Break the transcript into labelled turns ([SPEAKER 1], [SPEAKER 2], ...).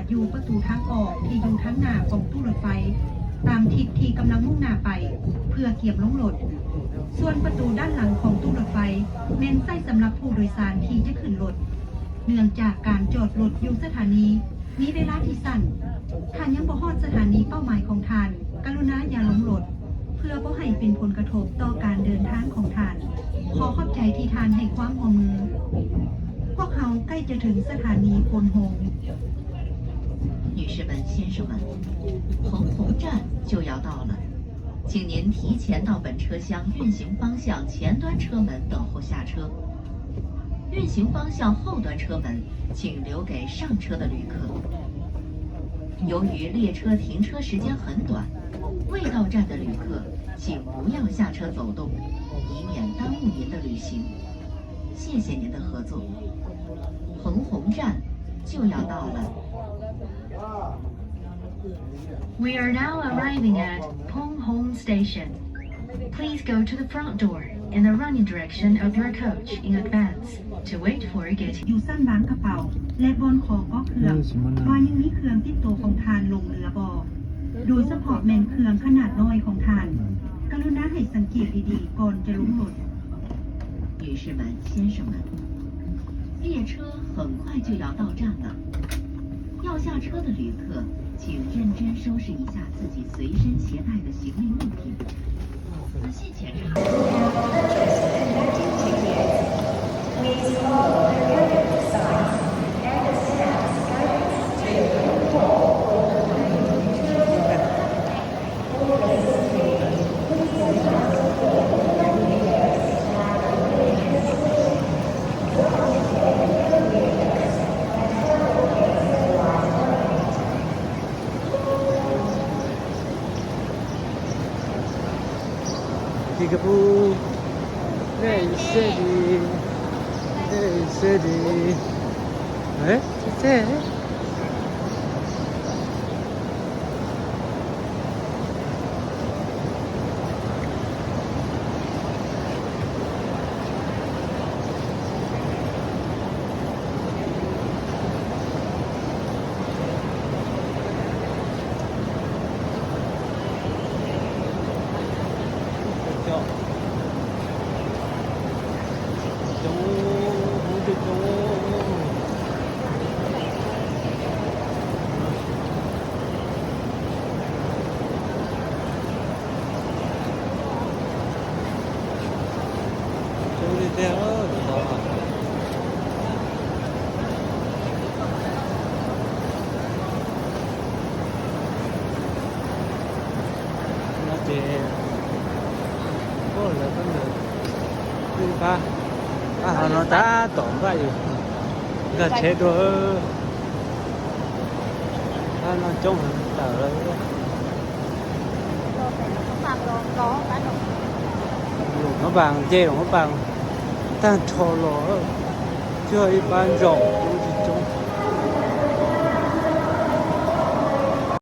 [SPEAKER 1] อยู่ประตูทางออกที่อยู่ทางหน้าของตู้รถไฟตามทิศที่กำลังมุ่งหน้าไปเพื่อเกียบลงรถส่วนประตูด้านหลังของตู้รถไฟเน้นใส่สำหรับผู้โดยสารที่จะขึ้นรถเนื่องจากการจอดรถอยู่สถานีมีเวลาที่สั้นท่านยังบ่ฮอดสถานีเป้าหมายของท่านกรุณาอย่าลงรถเพื่อบ่ให้เป็นผลกระทบต่อการเดินทางของท่านขอขอบใจที่ท่านให้ความร่วมมือพวกเขาใกล้จะถึงสถานีพลหงส์
[SPEAKER 2] 女士们、先生们，横宏站就要到了，请您提前到本车厢运行方向前端车门等候下车。运行方向后端车门请留给上车的旅客。由于列车停车时间很短，未到站的旅客请不要下车走动，以免耽误您的旅行。谢谢您的合作。横宏站就要到了。
[SPEAKER 3] We are now arriving at Pong Hong Station. Please go to the front door in the running direction of your coach in advance to wait for getting.
[SPEAKER 1] อยู่สั้นบางกระเป๋าและบนคอก็เครื่องว่ายังมีเครื่องติดตัวของทานลงเรือบ่โดยเฉพาะแมนเครื่องขนาดน้อยของทานกรุณาให้สังเกตดีๆก่อนจะลงรถ
[SPEAKER 2] 女士们、先生们，列车很快就要到站了。要下车的旅客，请认真收拾一下自己随身携带的行李物品，仔细检查。
[SPEAKER 4] Peekaboo, hey city, hey city. Eh? What's that? Nó đã tổn vậy gần chết rồi nó trông tờ rồi nó bằng chê nó bằng ta trò lỗ chơi ban rộng